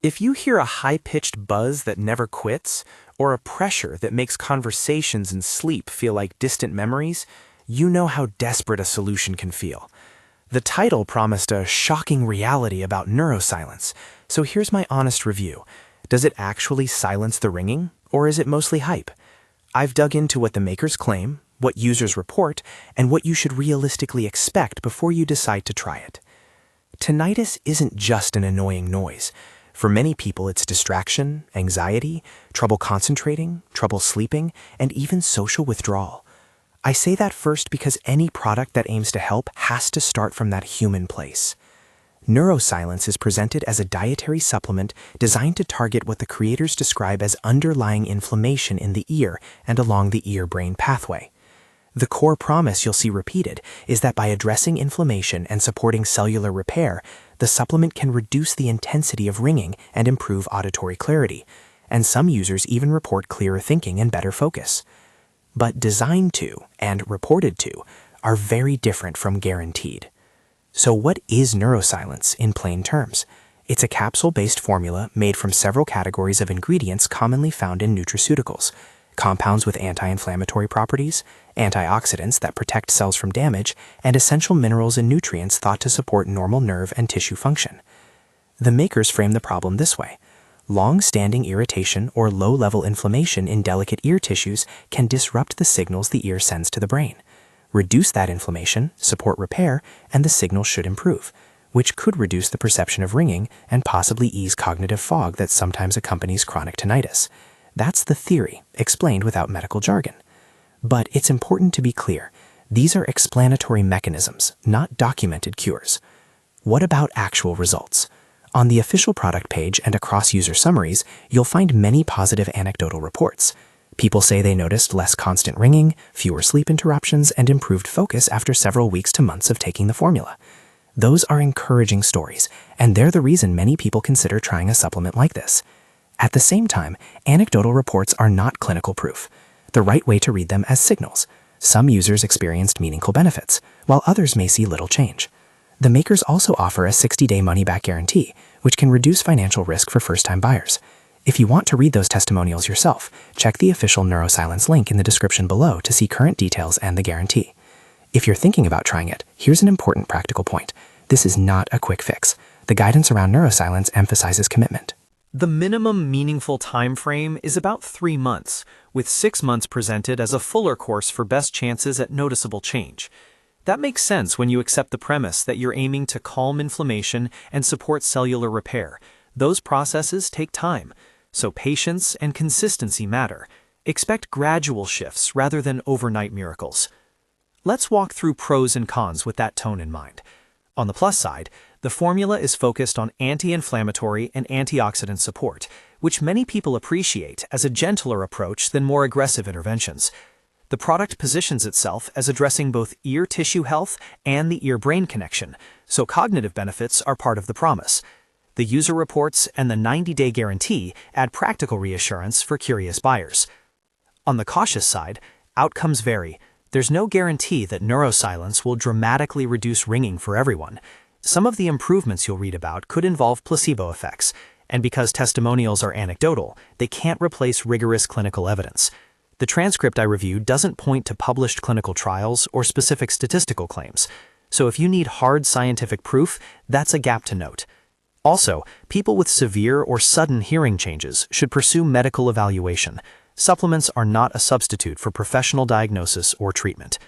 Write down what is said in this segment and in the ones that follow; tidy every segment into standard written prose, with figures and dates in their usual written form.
If you hear a high-pitched buzz that never quits, or a pressure that makes conversations and sleep feel like distant memories, you know how desperate a solution can feel. The title promised a shocking reality about NeuroSilence, so here's my honest review. Does it actually silence the ringing, or is it mostly hype? I've dug into what the makers claim, what users report, and what you should realistically expect before you decide to try it. Tinnitus isn't just an annoying noise. For many people, it's distraction, anxiety, trouble concentrating, trouble sleeping, and even social withdrawal. I say that first because any product that aims to help has to start from that human place. NeuroSilence is presented as a dietary supplement designed to target what the creators describe as underlying inflammation in the ear and along the ear-brain pathway. The core promise you'll see repeated is that by addressing inflammation and supporting cellular repair, the supplement can reduce the intensity of ringing and improve auditory clarity, and some users even report clearer thinking and better focus. But designed to, and reported to, are very different from guaranteed. So what is NeuroSilence in plain terms? It's a capsule-based formula made from several categories of ingredients commonly found in nutraceuticals: compounds with anti-inflammatory properties, antioxidants that protect cells from damage, and essential minerals and nutrients thought to support normal nerve and tissue function. The makers frame the problem this way. Long-standing irritation or low-level inflammation in delicate ear tissues can disrupt the signals the ear sends to the brain. Reduce that inflammation, support repair, and the signal should improve, which could reduce the perception of ringing and possibly ease cognitive fog that sometimes accompanies chronic tinnitus. That's the theory, explained without medical jargon. But it's important to be clear. These are explanatory mechanisms, not documented cures. What about actual results? On the official product page and across user summaries, you'll find many positive anecdotal reports. People say they noticed less constant ringing, fewer sleep interruptions, and improved focus after several weeks to months of taking the formula. Those are encouraging stories, and they're the reason many people consider trying a supplement like this. At the same time, anecdotal reports are not clinical proof. The right way to read them as signals. Some users experienced meaningful benefits, while others may see little change. The makers also offer a 60-day money-back guarantee, which can reduce financial risk for first-time buyers. If you want to read those testimonials yourself, check the official NeuroSilence link in the description below to see current details and the guarantee. If you're thinking about trying it, here's an important practical point. This is not a quick fix. The guidance around NeuroSilence emphasizes commitment. The minimum meaningful time frame is about 3 months, with 6 months presented as a fuller course for best chances at noticeable change. That makes sense when you accept the premise that you're aiming to calm inflammation and support cellular repair. Those processes take time, so patience and consistency matter. Expect gradual shifts rather than overnight miracles. Let's walk through pros and cons with that tone in mind. On the plus side, the formula is focused on anti-inflammatory and antioxidant support, which many people appreciate as a gentler approach than more aggressive interventions. The product positions itself as addressing both ear tissue health and the ear-brain connection, so cognitive benefits are part of the promise. The user reports and the 90-day guarantee add practical reassurance for curious buyers. On the cautious side, outcomes vary. There's no guarantee that NeuroSilence will dramatically reduce ringing for everyone. Some of the improvements you'll read about could involve placebo effects, and because testimonials are anecdotal, they can't replace rigorous clinical evidence. The transcript I reviewed doesn't point to published clinical trials or specific statistical claims, so if you need hard scientific proof, that's a gap to note. Also, people with severe or sudden hearing changes should pursue medical evaluation. Supplements are not a substitute for professional diagnosis or treatment.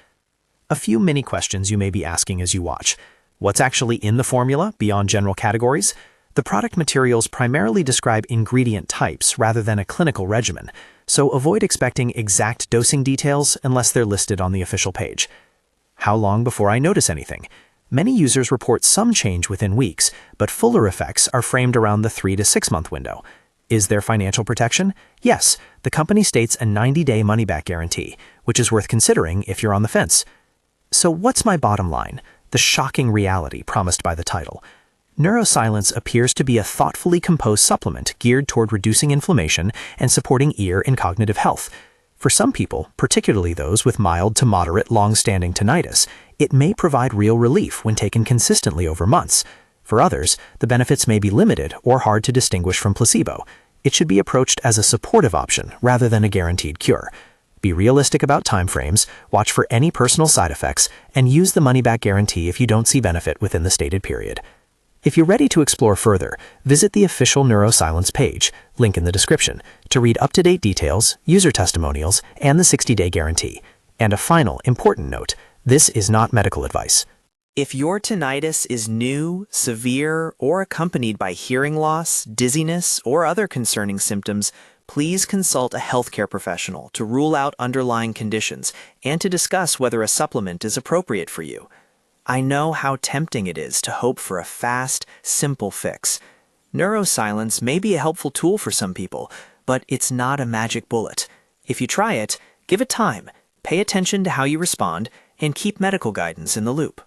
A few mini questions you may be asking as you watch. What's actually in the formula beyond general categories? The product materials primarily describe ingredient types rather than a clinical regimen, so avoid expecting exact dosing details unless they're listed on the official page. How long before I notice anything? Many users report some change within weeks, but fuller effects are framed around the 3 to 6 month window. Is there financial protection? Yes, the company states a 90-day money-back guarantee, which is worth considering if you're on the fence. So what's my bottom line? The shocking reality promised by the title. NeuroSilence appears to be a thoughtfully composed supplement geared toward reducing inflammation and supporting ear and cognitive health. For some people, particularly those with mild to moderate long-standing tinnitus, it may provide real relief when taken consistently over months. For others, the benefits may be limited or hard to distinguish from placebo. It should be approached as a supportive option rather than a guaranteed cure. Be realistic about timeframes, watch for any personal side effects, and use the money-back guarantee if you don't see benefit within the stated period. If you're ready to explore further, visit the official NeuroSilence page, link in the description, to read up-to-date details, user testimonials, and the 60-day guarantee. And a final, important note, this is not medical advice. If your tinnitus is new, severe, or accompanied by hearing loss, dizziness, or other concerning symptoms, please consult a healthcare professional to rule out underlying conditions and to discuss whether a supplement is appropriate for you. I know how tempting it is to hope for a fast, simple fix. NeuroSilence may be a helpful tool for some people, but it's not a magic bullet. If you try it, give it time, pay attention to how you respond, and keep medical guidance in the loop.